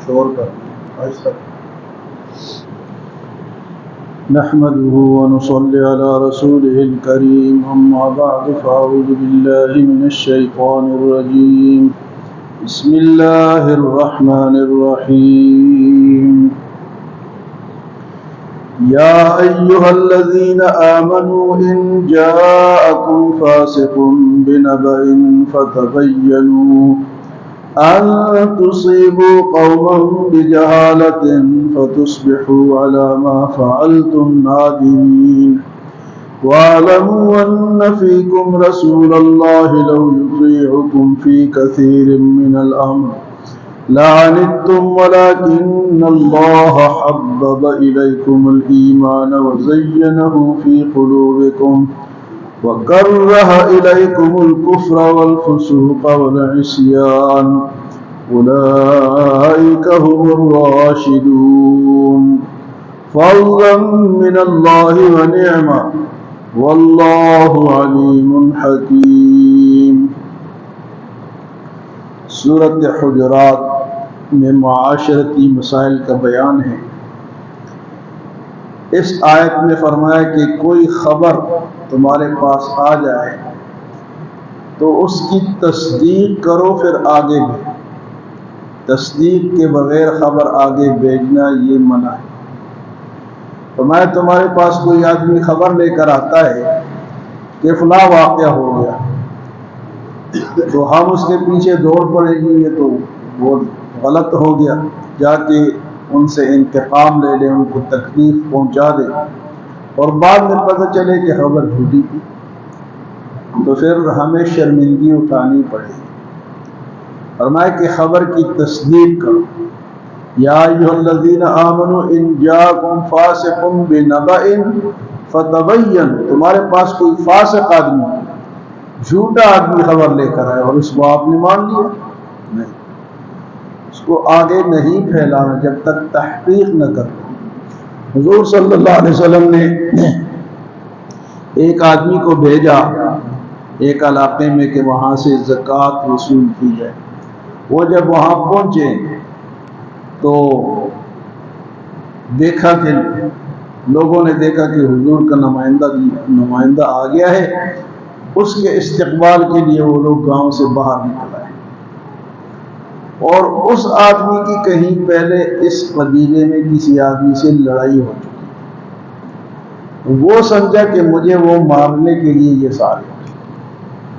شور کر آہستہ نحمده ونصلي على رسوله الكريم أما بعد فأعوذ بالله من الشيطان الرجيم بسم الله الرحمن الرحيم يا أيها الذين آمنوا إن جاءكم فاسق بنبأ فتبينوا أن تصيبوا قوما بجهالة فتصبحوا على ما فعلتم نادمين واعلموا أن فيكم رسول الله لو يطيعكم في كثير من الأمر لعنتم ولكن الله حبب إليكم الإيمان وزينه في قلوبكم وكره إليكم الكفر والفسوق والعصيان أولئك هم الراشدون فضلا من الله ونعمة والله عليم حكيم۔ سورۃ حجرات میں معاشرتی مسائل کا بیان ہے۔ اس آیت میں فرمایا کہ کوئی خبر تمہارے پاس آ جائے تو اس کی تصدیق کرو، پھر آگے بھی تصدیق کے بغیر خبر آگے بھیجنا یہ منع ہے۔ فرمایا تمہارے پاس کوئی آدمی خبر لے کر آتا ہے کہ فلاں واقعہ ہو گیا، تو ہم اس کے پیچھے دوڑ پڑے گی، یہ تو بہت غلط ہو گیا، جا کے ان سے انتقام لے لیں، ان کو تکلیف پہنچا دیں، اور بعد میں پتہ چلے کہ خبر جھوٹی تھی، تو پھر ہمیں شرمندگی اٹھانی پڑے گی۔ فرمایا کہ خبر کی تصدیق کرو۔ یا ایھا الذین آمنوا ان جاءکم فاسق بنبأ فتبینوا، تمہارے پاس کوئی فاسق آدمی، جھوٹا آدمی خبر لے کر آئے اور اس کو آپ نے مان لیا، نہیں، اس کو آگے نہیں پھیلانا جب تک تحقیق نہ کرو۔ حضور صلی اللہ علیہ وسلم نے ایک آدمی کو بھیجا ایک علاقے میں کہ وہاں سے زکوٰۃ وصول کی جائے۔ وہ جب وہاں پہنچے تو دیکھا کہ لوگوں نے دیکھا کہ حضور کا نمائندہ آ گیا ہے، اس کے استقبال کے لیے وہ لوگ گاؤں سے باہر نکل آئے، اور اس آدمی کی کہیں پہلے اس قبیلے میں کسی آدمی سے لڑائی ہو چکی، وہ سمجھا کہ مجھے وہ مارنے کے لیے یہ سارے،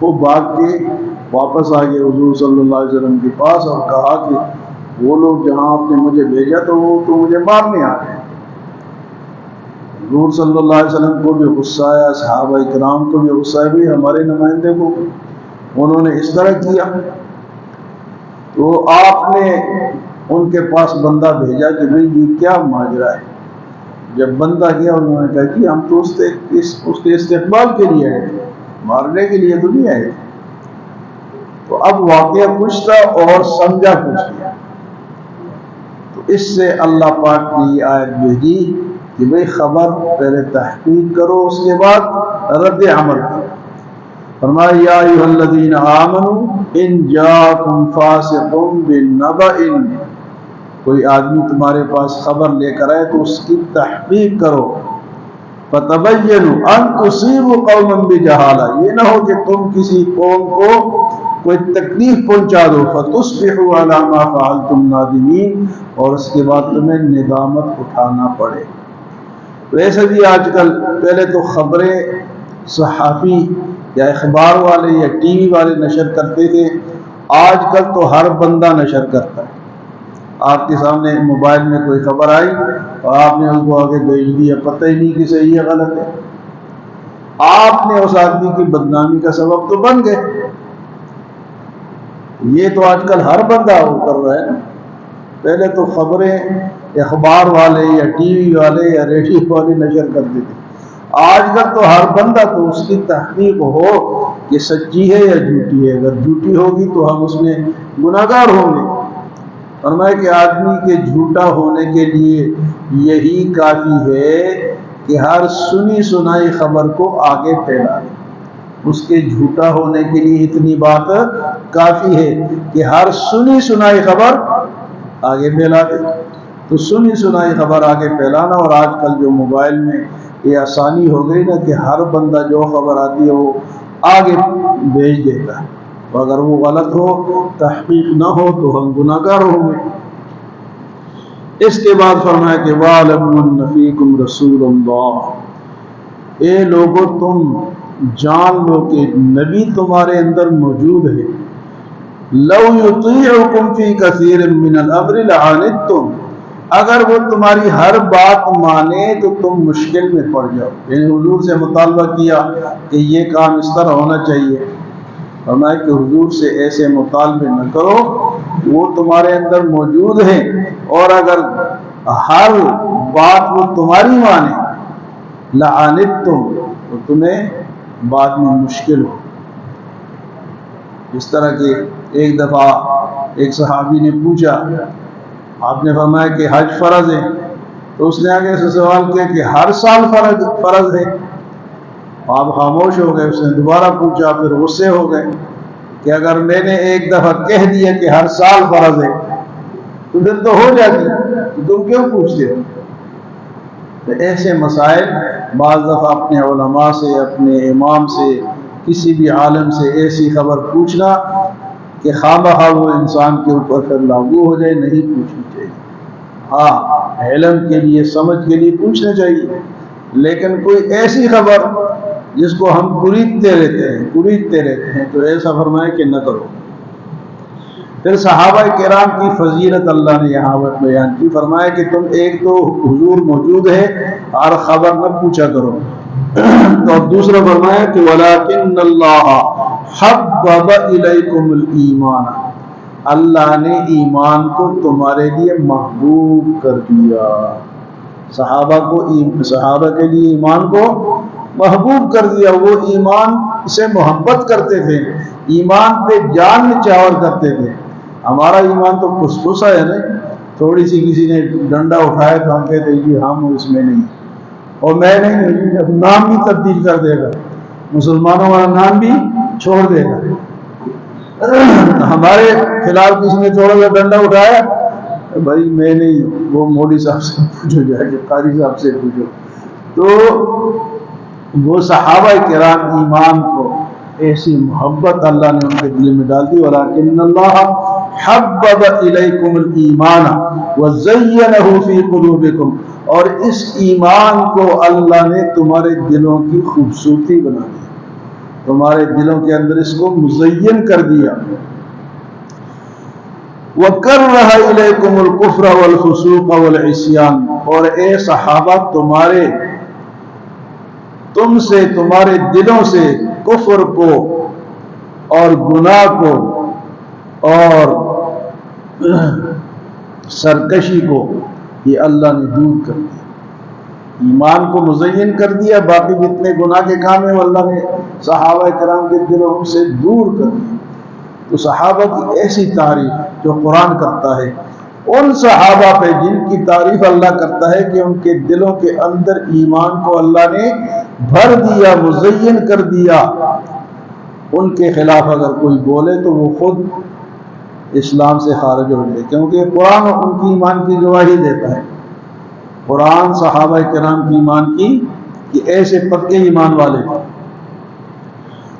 وہ بھاگ کے واپس آ گئے حضور صلی اللہ علیہ وسلم کے پاس اور کہا کہ وہ لوگ جہاں آپ نے مجھے بھیجا تو وہ تو مجھے مارنے آ گئے۔ حضور صلی اللہ علیہ وسلم کو بھی غصہ آیا، صحابہ کرام کو بھی غصہ آیا، بھی ہمارے نمائندے کو انہوں نے اس طرح کیا۔ تو آپ نے ان کے پاس بندہ بھیجا کہ بھئی یہ کیا ماجرا ہے۔ جب بندہ گیا انہوں نے کہا کہ ہم تو اس کے استقبال کے لیے آئے تھے، مارنے کے لیے تو نہیں آئے تھے۔ تو اب واقعہ کچھ تھا اور سمجھا کچھ کیا، تو اس سے اللہ پاک نے یہ آیت بھیجی کہ بھئی خبر پہلے تحقیق کرو، اس کے بعد رد عمل کرو۔ فرمایا یا ایھا الذین آمنوا ان جاءکم فاسق بنبأ، کوئی آدمی تمہارے پاس خبر لے کر آئے تو اس کی تحقیق کرو۔ فتبینوا ان تصیبوا قوما بجہالہ، یہ نہ ہو کہ تم کسی قوم کو کوئی تکلیف پہنچا دو، فتصبحوا علی ما فعلتم نادمین، اور اس کے بعد تمہیں ندامت اٹھانا پڑے۔ ویسے بھی آج کل، پہلے تو خبریں صحافی یا اخبار والے یا ٹی وی والے نشر کرتے تھے، آج کل تو ہر بندہ نشر کرتا ہے۔ آپ کے سامنے موبائل میں کوئی خبر آئی اور آپ نے اس کو آگے بھیج دیا، پتہ ہی نہیں کہ صحیح ہے غلط ہے، آپ نے اس آدمی کی بدنامی کا سبب تو بن گئے۔ یہ تو آج کل ہر بندہ کر رہا ہے نا۔ پہلے تو خبریں اخبار والے یا ٹی وی والے یا ریڈیو والے نشر کرتے تھے، آج کل تو ہر بندہ، تو اس کی تحقیق ہو کہ سچی ہے یا جھوٹی ہے، اگر جھوٹی ہوگی تو ہم اس میں گناہگار ہوں گے۔ فرمایا کہ آدمی کے جھوٹا ہونے کے لیے یہی کافی ہے کہ ہر سنی سنائی خبر کو آگے پھیلا دے، اس کے جھوٹا ہونے کے لیے اتنی بات کافی ہے کہ ہر سنی سنائی خبر آگے پھیلا دے۔ تو سنی سنائی خبر آگے پھیلانا، اور آج کل جو موبائل میں یہ آسانی ہو گئی نا کہ ہر بندہ جو خبر آتی ہے وہ آگے بھیج دیتا ہے، تو اگر وہ غلط ہو، تحقیق نہ ہو، تو ہم گناہ گار ہوں گے۔ اس کے بعد فرمایا کہ وَاعْلَمُوا أَنَّ فِيكُمْ رَسُولَ اللَّهِ، اے لوگو تم جان لو کہ نبی تمہارے اندر موجود ہے۔ لَوْ يُطِيعُكُمْ فِي كَثِيرٍ مِّنَ الْأَمْرِ لَعَنِتُّمْ، اگر وہ تمہاری ہر بات مانے تو تم مشکل میں پڑ جاؤ۔ یعنی حضور سے مطالبہ کیا کہ یہ کام اس طرح ہونا چاہیے، فرمایا کہ حضور سے ایسے مطالبے نہ کرو، وہ تمہارے اندر موجود ہیں، اور اگر ہر بات وہ تمہاری مانے لعنتم، تو تمہیں بعد میں مشکل ہو۔ اس طرح کہ ایک دفعہ ایک صحابی نے پوچھا، آپ نے فرمایا کہ حج فرض ہے، تو اس نے آگے سے سوال کیا کہ ہر سال فرض ہے؟ آپ خاموش ہو گئے۔ اس نے دوبارہ پوچھا، پھر غصے ہو گئے کہ اگر میں نے ایک دفعہ کہہ دیا کہ ہر سال فرض ہے تو پھر تو ہو جاتی، تو تم کیوں پوچھتے ہو؟ تو ایسے مسائل بعض دفعہ اپنے علماء سے، اپنے امام سے، کسی بھی عالم سے ایسی خبر پوچھنا کہ خواہ وہ انسان کے اوپر پھر لاگو ہو جائے، نہیں پوچھنی چاہیے۔ ہاں، علم کے لیے، سمجھ کے لیے پوچھنا چاہیے، لیکن کوئی ایسی خبر جس کو ہم کوریدتے رہتے ہیں تو ایسا فرمائے کہ نہ کرو۔ پھر صحابہ کرام کی فضیلت اللہ نے یہاں بیان کی، فرمایا کہ تم ایک تو حضور موجود ہے اور خبر نہ پوچھا کرو، اور دوسرا فرمایا کہ وَلَكِنَّ اللَّهَ حَبَّبَ إِلَيْكُمُ الْإِيمَانَ، اللہ نے ایمان کو تمہارے لیے محبوب کر دیا۔ صحابہ کے لیے ایمان کو محبوب کر دیا، وہ ایمان سے محبت کرتے تھے، ایمان پہ جان نچھاور کرتے تھے۔ ہمارا ایمان تو پھسپھسا ہے نا، تھوڑی سی کسی نے ڈنڈا اٹھایا تو ہم کہتے ہیں جی ہم اس میں نہیں، اور میں نہیں، نام بھی تبدیل کر دے گا، مسلمانوں والا نام بھی چھوڑ دے گا۔ ہمارے خلاف کسی نے تھوڑا سا ڈنڈا اٹھایا، بھائی میں نہیں، وہ مولوی صاحب سے پوچھو، جائے کہ قاری صاحب سے پوچھو۔ تو وہ صحابہ کرام ایمان کو ایسی محبت اللہ نے ان کے دل میں ڈال دی، وَلَكِنَّ اللَّهَ حَبَّبَ إِلَيْكُمُ الْإِيمَانَ وَزَيَّنَهُ فِي قُلُوبِكُمْ، اور اس ایمان کو اللہ نے تمہارے دلوں کی خوبصورتی بنا دی، تمہارے دلوں کے اندر اس کو مزین کر دیا۔ وَكَرَّهَ إِلَيْكُمُ الْكُفْرَ وَالْفُسُوقَ وَالْعِصْيَانَ، اور اے صحابہ تم سے، تمہارے دلوں سے کفر کو اور گناہ کو اور سرکشی کو یہ اللہ نے دور کر دیا، ایمان کو مزین کر دیا، باقی جتنے گناہ کے کام ہیں وہ اللہ نے صحابہ کرام کے دلوں سے دور کر دیا۔ تو صحابہ کی ایسی تعریف جو قرآن کرتا ہے ان صحابہ پہ، جن کی تعریف اللہ کرتا ہے کہ ان کے دلوں کے اندر ایمان کو اللہ نے بھر دیا، مزین کر دیا، ان کے خلاف اگر کوئی بولے تو وہ خود اسلام سے خارج ہو جائے، کیونکہ قرآن ان کی ایمان کی گواہی دیتا ہے۔ قرآن صحابہ کرام کی ایمان کی کہ ایسے پکے ایمان والے تھے،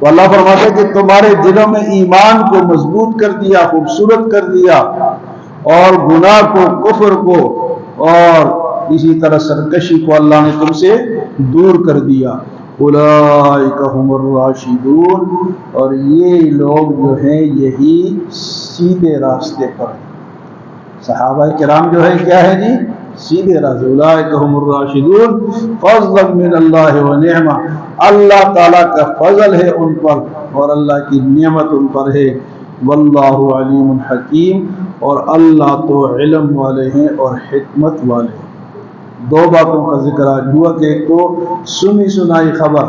تو اللہ فرماتا ہے کہ تمہارے دلوں میں ایمان کو مضبوط کر دیا، خوبصورت کر دیا، اور گناہ کو، کفر کو اور اسی طرح سرکشی کو اللہ نے تم سے دور کر دیا۔ اولئک هم الراشدون، اور یہ لوگ جو ہیں یہی سیدھے راستے پر ہیں۔ صحابہ کرام جو ہے کیا ہے جی؟ سیدھے راستے۔ اولئک هم الراشدون فضلا من اللہ ونعمہ، اللہ تعالیٰ کا فضل ہے ان پر اور اللہ کی نعمت ان پر ہے۔ واللہ علیم حکیم، اور اللہ تو علم والے ہیں اور حکمت والے ہیں۔ دو باتوں کا ذکر آج ہوا کہ ایک تو سنی سنائی خبر،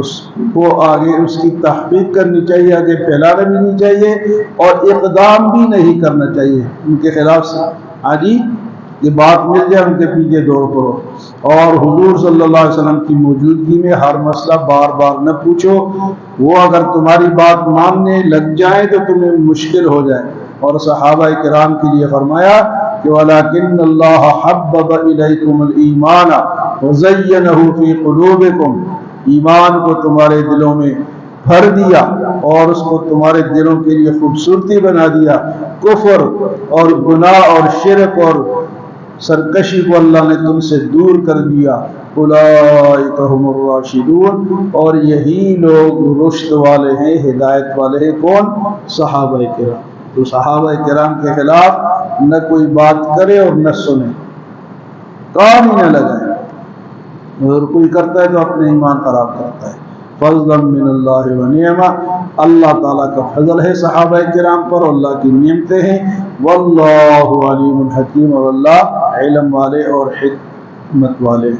اس کو آگے اس کی تحقیق کرنی چاہیے، آگے پھیلانا بھی نہیں چاہیے اور اقدام بھی نہیں کرنا چاہیے ان کے خلاف سے۔ ہاں جی، یہ بات مل جائے ان کے پیچھے دوڑ پڑو، اور حضور صلی اللہ علیہ وسلم کی موجودگی میں ہر مسئلہ بار بار نہ پوچھو، وہ اگر تمہاری بات ماننے لگ جائیں تو تمہیں مشکل ہو جائے۔ اور صحابہ کرام کے لیے فرمایا کہ وَلَكِنَّ اللَّهَ حَبَّبَ إِلَيْكُمُ الْإِيمَانَ وَزَيَّنَهُ فِي قُلُوبِكُمْ، ایمان کو تمہارے دلوں میں بھر دیا اور اس کو تمہارے دلوں کے لیے خوبصورتی بنا دیا، کفر اور گناہ اور شرک اور سرکشی کو اللہ نے تم سے دور کر دیا۔ اولئک هم الراشدون، اور یہی لوگ رشد والے ہیں، ہدایت والے ہیں۔ کون؟ صحابہ کرام۔ تو صحابہ کرام کے خلاف نہ کوئی بات کرے اور نہ سنے، کام ہی نہ لگائے، اگر کوئی کرتا ہے تو اپنے ایمان خراب کرتا ہے۔ فضلا من اللہ و نعمہ، اللہ تعالیٰ کا فضل ہے صحابہ کرام پر، اللہ کی نعمتیں ہیں۔ واللہ علیم حکیم، اور اللہ علم والے اور حکمت والے۔